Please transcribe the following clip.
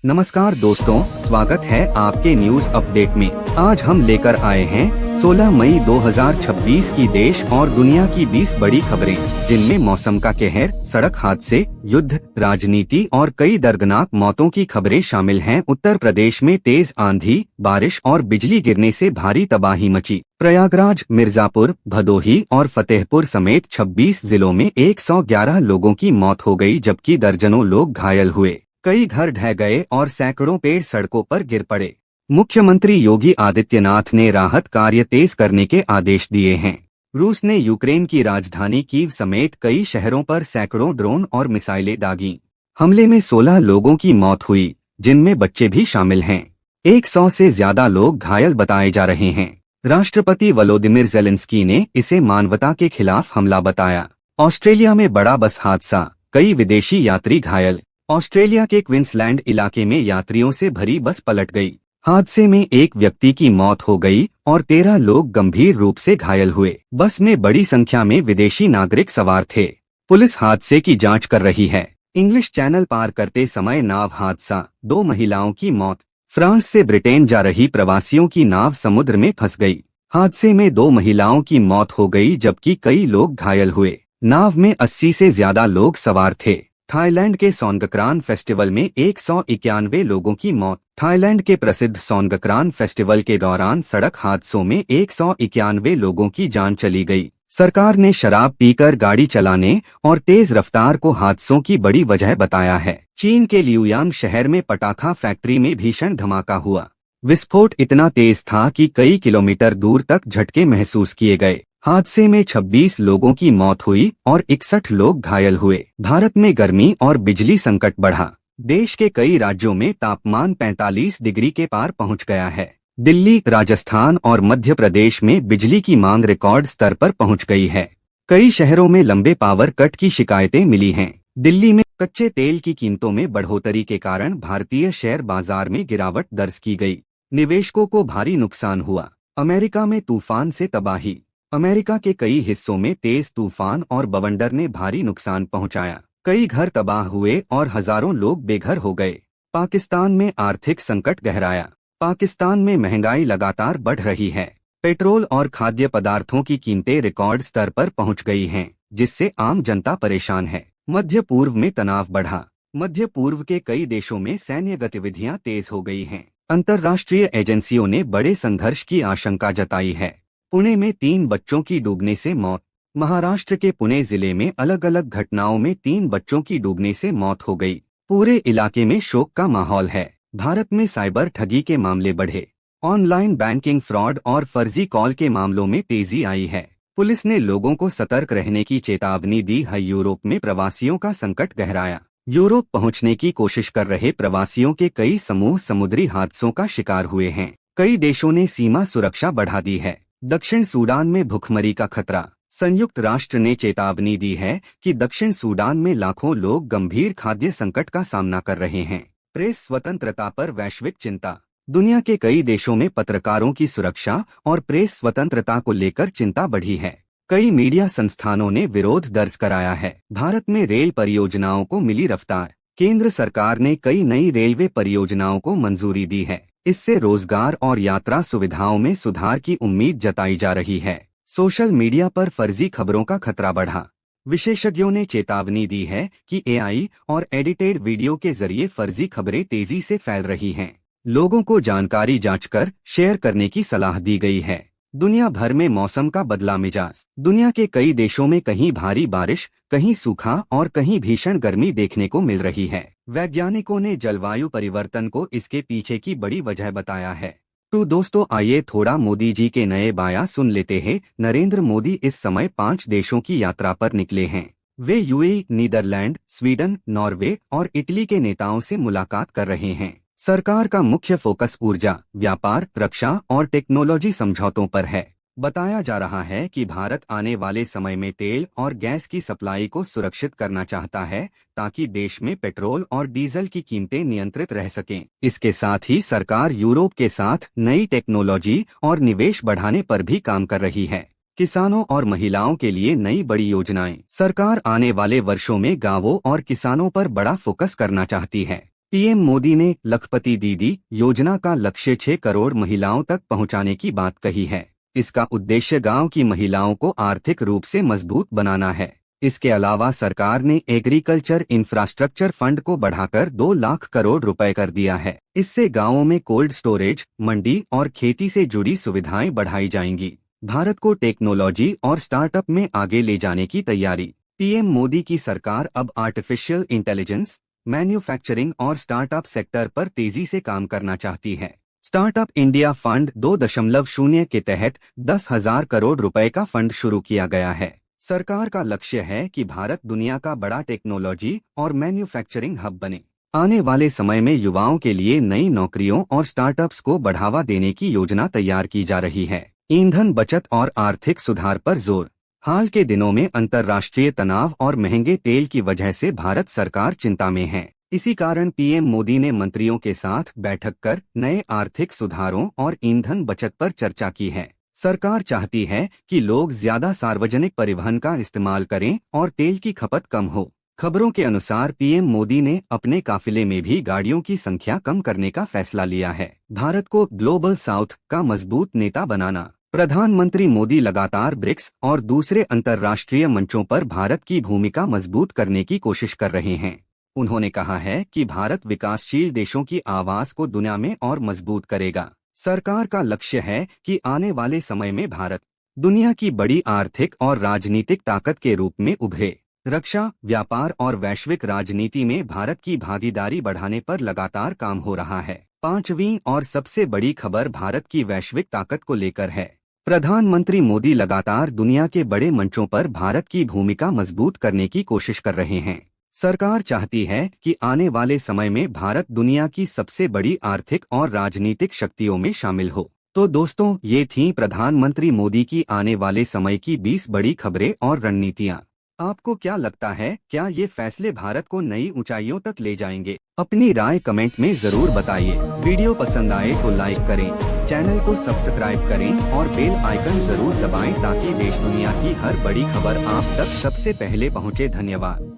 नमस्कार दोस्तों, स्वागत है आपके न्यूज अपडेट में। आज हम लेकर आए हैं 16 मई 2026 की देश और दुनिया की 20 बड़ी खबरें, जिनमें मौसम का कहर, सड़क हादसे, युद्ध, राजनीति और कई दर्दनाक मौतों की खबरें शामिल हैं। उत्तर प्रदेश में तेज आंधी, बारिश और बिजली गिरने से भारी तबाही मची। प्रयागराज, मिर्जापुर, भदोही और फतेहपुर समेत 26 जिलों में 111 लोगों की मौत हो गई, जबकि दर्जनों लोग घायल हुए। कई घर ढह गए और सैकड़ों पेड़ सड़कों पर गिर पड़े। मुख्यमंत्री योगी आदित्यनाथ ने राहत कार्य तेज करने के आदेश दिए हैं। रूस ने यूक्रेन की राजधानी कीव समेत कई शहरों पर सैकड़ों ड्रोन और मिसाइलें दागी। हमले में 16 लोगों की मौत हुई, जिनमें बच्चे भी शामिल हैं। 100 से ज्यादा लोग घायल बताए जा रहे हैं। राष्ट्रपति वोलोदिमिर ज़ेलेंस्की ने इसे मानवता के खिलाफ हमला बताया। ऑस्ट्रेलिया में बड़ा बस हादसा, कई विदेशी यात्री घायल। ऑस्ट्रेलिया के क्वींसलैंड इलाके में यात्रियों से भरी बस पलट गई। हादसे में एक व्यक्ति की मौत हो गई और 13 लोग गंभीर रूप से घायल हुए। बस में बड़ी संख्या में विदेशी नागरिक सवार थे। पुलिस हादसे की जांच कर रही है। इंग्लिश चैनल पार करते समय नाव हादसा, 2 महिलाओं की मौत। फ्रांस से ब्रिटेन जा रही प्रवासियों की नाव समुद्र में फंस गई। हादसे में 2 महिलाओं की मौत हो गई, जबकि कई लोग घायल हुए। नाव में 80 से ज्यादा लोग सवार थे। थाईलैंड के सोनगक्रान फेस्टिवल में 191 लोगों की मौत। थाईलैंड के प्रसिद्ध सोनगक्रान फेस्टिवल के दौरान सड़क हादसों में 191 लोगों की जान चली गई। सरकार ने शराब पीकर गाड़ी चलाने और तेज रफ्तार को हादसों की बड़ी वजह बताया है। चीन के लियुयांग शहर में पटाखा फैक्ट्री में भीषण धमाका हुआ। विस्फोट इतना तेज था कि कई किलोमीटर दूर तक झटके महसूस किए गए। हादसे में 26 लोगों की मौत हुई और 61 लोग घायल हुए। भारत में गर्मी और बिजली संकट बढ़ा। देश के कई राज्यों में तापमान 45 डिग्री के पार पहुंच गया है। दिल्ली, राजस्थान और मध्य प्रदेश में बिजली की मांग रिकॉर्ड स्तर पर पहुंच गई है। कई शहरों में लंबे पावर कट की शिकायतें मिली हैं। दिल्ली में कच्चे तेल की कीमतों में बढ़ोतरी के कारण भारतीय शेयर बाजार में गिरावट दर्ज की गई। निवेशकों को भारी नुकसान हुआ। अमेरिका में तूफान से तबाही। अमेरिका के कई हिस्सों में तेज तूफान और बवंडर ने भारी नुकसान पहुंचाया। कई घर तबाह हुए और हजारों लोग बेघर हो गए। पाकिस्तान में आर्थिक संकट गहराया। पाकिस्तान में महंगाई लगातार बढ़ रही है। पेट्रोल और खाद्य पदार्थों की कीमतें रिकॉर्ड स्तर पर पहुंच गई हैं, जिससे आम जनता परेशान है। मध्य पूर्व में तनाव बढ़ा। मध्य पूर्व के कई देशों में सैन्य गतिविधियां तेज हो गई हैं। अंतर्राष्ट्रीय एजेंसियों ने बड़े संघर्ष की आशंका जताई है। पुणे में 3 बच्चों की डूबने से मौत। महाराष्ट्र के पुणे जिले में अलग अलग घटनाओं में 3 बच्चों की डूबने से मौत हो गई। पूरे इलाके में शोक का माहौल है। भारत में साइबर ठगी के मामले बढ़े। ऑनलाइन बैंकिंग फ्रॉड और फर्जी कॉल के मामलों में तेजी आई है। पुलिस ने लोगों को सतर्क रहने की चेतावनी दी है। यूरोप में प्रवासियों का संकट गहराया। यूरोप पहुंचने की कोशिश कर रहे प्रवासियों के कई समूह समुद्री हादसों का शिकार हुए हैं। कई देशों ने सीमा सुरक्षा बढ़ा दी है। दक्षिण सूडान में भुखमरी का खतरा। संयुक्त राष्ट्र ने चेतावनी दी है कि दक्षिण सूडान में लाखों लोग गंभीर खाद्य संकट का सामना कर रहे हैं। प्रेस स्वतंत्रता पर वैश्विक चिंता। दुनिया के कई देशों में पत्रकारों की सुरक्षा और प्रेस स्वतंत्रता को लेकर चिंता बढ़ी है। कई मीडिया संस्थानों ने विरोध दर्ज कराया है। भारत में रेल परियोजनाओं को मिली रफ्तार। केंद्र सरकार ने कई नई रेलवे परियोजनाओं को मंजूरी दी है। इससे रोजगार और यात्रा सुविधाओं में सुधार की उम्मीद जताई जा रही है। सोशल मीडिया पर फर्जी खबरों का खतरा बढ़ा। विशेषज्ञों ने चेतावनी दी है कि एआई और एडिटेड वीडियो के जरिए फर्जी खबरें तेजी से फैल रही हैं। लोगों को जानकारी जांचकर शेयर करने की सलाह दी गई है। दुनिया भर में मौसम का बदला मिजाज। दुनिया के कई देशों में कहीं भारी बारिश, कहीं सूखा और कहीं भीषण गर्मी देखने को मिल रही है। वैज्ञानिकों ने जलवायु परिवर्तन को इसके पीछे की बड़ी वजह बताया है। तो दोस्तों, आइए थोड़ा मोदी जी के नए बयान सुन लेते हैं। नरेंद्र मोदी इस समय 5 देशों की यात्रा पर निकले हैं। वे यूएई, नीदरलैंड, स्वीडन, नॉर्वे और इटली के नेताओं से मुलाकात कर रहे हैं। सरकार का मुख्य फोकस ऊर्जा, व्यापार, रक्षा और टेक्नोलॉजी समझौतों पर है। बताया जा रहा है कि भारत आने वाले समय में तेल और गैस की सप्लाई को सुरक्षित करना चाहता है, ताकि देश में पेट्रोल और डीजल की कीमतें नियंत्रित रह सकें। इसके साथ ही सरकार यूरोप के साथ नई टेक्नोलॉजी और निवेश बढ़ाने पर भी काम कर रही है। किसानों और महिलाओं के लिए नई बड़ी योजनाएं। सरकार आने वाले वर्षों में गांवों और किसानों पर बड़ा फोकस करना चाहती है। पीएम मोदी ने लखपति दीदी योजना का लक्ष्य 6 करोड़ महिलाओं तक पहुंचाने की बात कही है। इसका उद्देश्य गांव की महिलाओं को आर्थिक रूप से मजबूत बनाना है। इसके अलावा सरकार ने एग्रीकल्चर इंफ्रास्ट्रक्चर फंड को बढ़ाकर 2 लाख करोड़ रुपए कर दिया है। इससे गांवों में कोल्ड स्टोरेज, मंडी और खेती से जुड़ी सुविधाएं बढ़ाई जाएंगी। भारत को टेक्नोलॉजी और स्टार्टअप में आगे ले जाने की तैयारी। पीएम मोदी की सरकार अब आर्टिफिशियल इंटेलिजेंस, मैन्युफैक्चरिंग और स्टार्टअप सेक्टर पर तेजी से काम करना चाहती है। स्टार्टअप इंडिया फंड 2.0 के तहत 10,000 करोड़ रुपए का फंड शुरू किया गया है। सरकार का लक्ष्य है कि भारत दुनिया का बड़ा टेक्नोलॉजी और मैन्युफैक्चरिंग हब बने। आने वाले समय में युवाओं के लिए नई नौकरियों और स्टार्टअप्स को बढ़ावा देने की योजना तैयार की जा रही है। ईंधन बचत और आर्थिक सुधार पर जोर। हाल के दिनों में अंतर्राष्ट्रीय तनाव और महंगे तेल की वजह से भारत सरकार चिंता में है। इसी कारण पीएम मोदी ने मंत्रियों के साथ बैठक कर नए आर्थिक सुधारों और ईंधन बचत पर चर्चा की है। सरकार चाहती है कि लोग ज्यादा सार्वजनिक परिवहन का इस्तेमाल करें और तेल की खपत कम हो। खबरों के अनुसार पीएम मोदी ने अपने काफिले में भी गाड़ियों की संख्या कम करने का फैसला लिया है। भारत को ग्लोबल साउथ का मजबूत नेता बनाना। प्रधानमंत्री मोदी लगातार ब्रिक्स और दूसरे अंतर्राष्ट्रीय मंचों पर भारत की भूमिका मजबूत करने की कोशिश कर रहे हैं। उन्होंने कहा है कि भारत विकासशील देशों की आवाज को दुनिया में और मजबूत करेगा। सरकार का लक्ष्य है कि आने वाले समय में भारत दुनिया की बड़ी आर्थिक और राजनीतिक ताकत के रूप में उभरे। रक्षा, व्यापार और वैश्विक राजनीति में भारत की भागीदारी बढ़ाने पर लगातार काम हो रहा है। 5वीं और सबसे बड़ी खबर भारत की वैश्विक ताकत को लेकर है। प्रधानमंत्री मोदी लगातार दुनिया के बड़े मंचों पर भारत की भूमिका मजबूत करने की कोशिश कर रहे हैं। सरकार चाहती है कि आने वाले समय में भारत दुनिया की सबसे बड़ी आर्थिक और राजनीतिक शक्तियों में शामिल हो। तो दोस्तों, ये थीं प्रधानमंत्री मोदी की आने वाले समय की 20 बड़ी खबरें और रणनीतियां। आपको क्या लगता है, क्या ये फैसले भारत को नई ऊंचाइयों तक ले जाएंगे? अपनी राय कमेंट में जरूर बताइए। वीडियो पसंद आए तो लाइक करें, चैनल को सब्सक्राइब करें और बेल आइकन जरूर दबाएं ताकि देश दुनिया की हर बड़ी खबर आप तक सबसे पहले पहुंचे। धन्यवाद।